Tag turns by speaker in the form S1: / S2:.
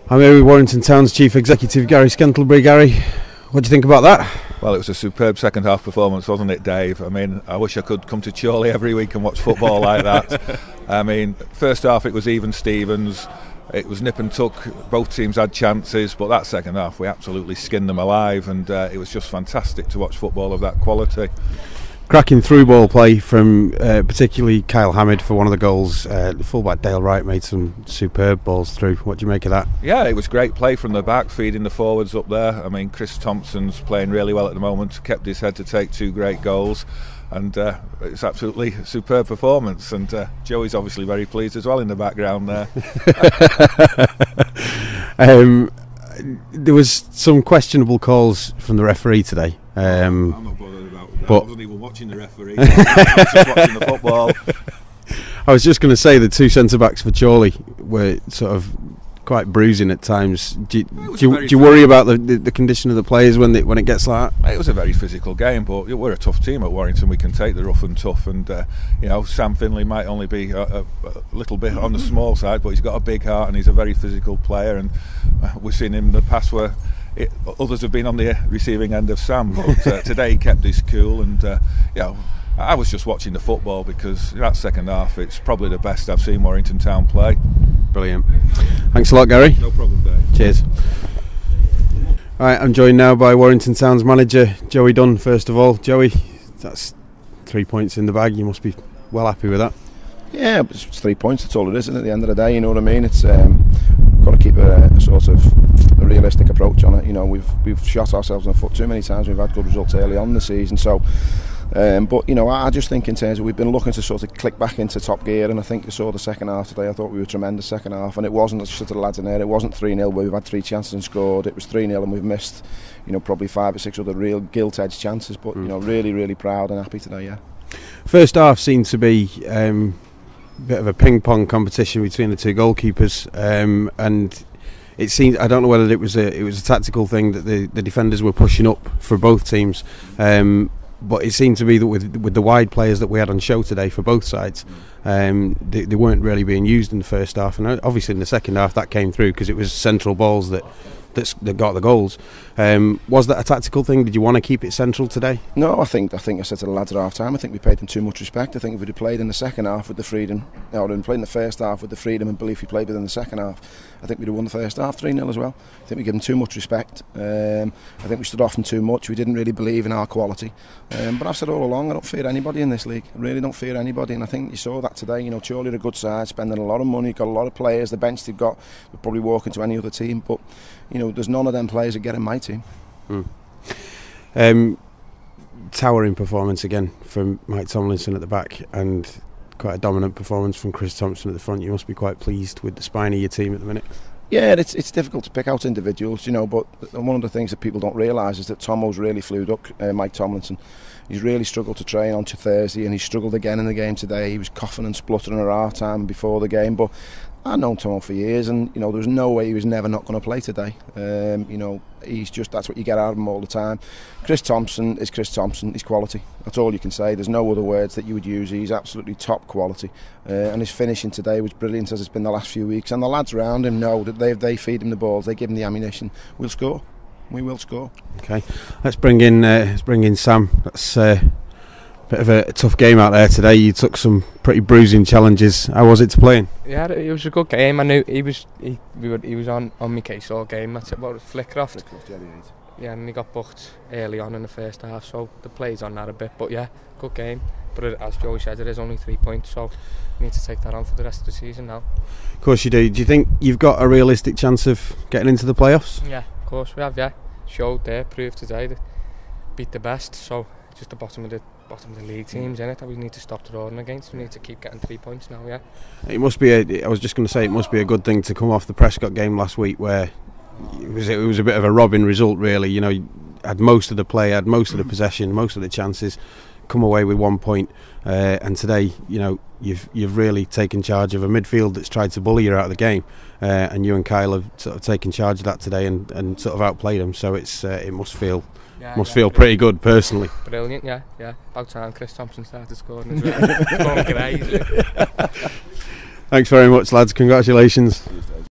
S1: I'm here with Warrington Town's Chief Executive, Gary Scantlebury. Gary, what do you think about that?
S2: Well, it was a superb second half performance, wasn't it, Dave? I mean, I wish I could come to Chorley every week and watch football like that. I mean, first half it was even Stevens. It was nip and tuck. Both teams had chances, but that second half we absolutely skinned them alive, and it was just fantastic to watch football of that quality.
S1: Cracking through ball play from particularly Kyle Hamid for one of the goals. The fullback Dale Wright made some superb balls through. What do you make of that?
S2: Yeah, it was great play from the back, feeding the forwards up there. I mean, Chris Thompson's playing really well at the moment, kept his head to take 2 great goals, and it's absolutely a superb performance. And Joey's obviously very pleased as well in the background there.
S1: There was some questionable calls from the referee today.
S2: I'm not bothered about that. I wasn't even watching the referee. I was just watching the football.
S1: I was just going to say the 2 centre-backs for Chorley were sort of quite bruising at times. Do you worry about the condition of the players when it gets like that?
S2: It was a very physical game, but we're a tough team at Warrington. We can take the rough and tough, and Sam Finley might only be a little bit on the small side, but he's got a big heart and he's a very physical player, and we've seen him in the past where others have been on the receiving end of Sam, but today he kept his cool, and I was just watching the football because that second half, it's probably the best I've seen Warrington Town play.
S1: Brilliant. Thanks a lot, Gary.
S2: No problem, Dave.
S1: Cheers. Alright, I'm joined now by Warrington Town's manager, Joey Dunn, first of all. Joey, that's 3 points in the bag. You must be well happy with that.
S3: Yeah, it's 3 points, that's all it is, and at the end of the day, you know what I mean? It's we've got to keep a sort of a realistic approach on it. You know, we've shot ourselves in the foot too many times. We've had good results early on in the season, so but I just think in terms of we've been looking to sort of click back into top gear, and I think you saw the second half today. I thought we were tremendous second half, and it wasn't, as to the lads in there, it wasn't 3-0 where we've had 3 chances and scored. It was 3-0 and we've missed probably 5 or 6 other real gilt-edged chances, but really, really proud and happy today. Yeah. First
S1: half seemed to be a bit of a ping-pong competition between the 2 goalkeepers, and it seemed, I don't know whether it was a tactical thing that the defenders were pushing up for both teams, but it seemed to be that with the wide players that we had on show today for both sides, they weren't really being used in the first half, and obviously in the second half that came through because it was central balls that got the goals. Was that a tactical thing? Did you want to keep it central today? No, I think I said to the lads at half time, I think we paid them too much respect. I think if we'd have played in the second half with the freedom, or played in the first half with the freedom and belief we played within the second half, I think we'd have won the first half 3-0 as well. I think we gave them too much respect. I think we stood off them too much. We didn't really believe in our quality. But I've said all along, I don't fear anybody in this league. I really don't fear anybody, and I think you saw that today. Chorley are a good side, spending a lot of money, got a lot of players. The bench they've got would probably walk into any other team, but there's none of them players that get in my team. Towering performance again from Mike Tomlinson at the back, and quite a dominant performance from Chris Thompson at the front. You must be quite pleased with the spine of your team at the minute. Yeah, it's difficult to pick out individuals, but one of the things that people don't realise is that Tomo's really flued up, Mike Tomlinson. He's really struggled to train on Thursday, and he struggled again in the game today. He was coughing and spluttering at half time before the game, but I've known Tomo for years, and there was no way he was never not going to play today. He's just, that's what you get out of him all the time. Chris Thompson is Chris Thompson. He's quality. That's all you can say. There's no other words that you would use. He's absolutely top quality, and his finishing today was brilliant, as it's been the last few weeks. And the lads around him know that they feed him the balls, they give him the ammunition. We'll score. We will score. Okay, let's bring in Sam. That's bit of a tough game out there today. You took some pretty bruising challenges. How was it to play in?
S4: Yeah, it was a good game. I knew he was on my case all game. That's it. What was Flickcroft? Yeah, and he got booked early on in the first half, so the play's on that a bit. But yeah, good game. But as Joey said, it is only 3 points, so we need to take that on for the rest of the season now.
S1: Of course you do. Do you think you've got a realistic chance of getting into the playoffs?
S4: Yeah, of course we have. Yeah, showed there, proved today that beat the best. So just the bottom of the league teams in it that we need to stop drawing against. We need to keep getting 3 points now. Yeah,
S1: it must be I was just going to say, it must be a good thing to come off the Prescott game last week, where it was a bit of a robbing result, really. You had most of the play, had most of the possession, most of the chances, come away with 1 point, and today you've really taken charge of a midfield that's tried to bully you out of the game, and you and Kyle have sort of taken charge of that today and sort of outplayed them. So it must feel pretty good personally.
S4: Brilliant, yeah. About time Chris Thompson started scoring as well. Going great.
S1: Thanks very much, lads. Congratulations.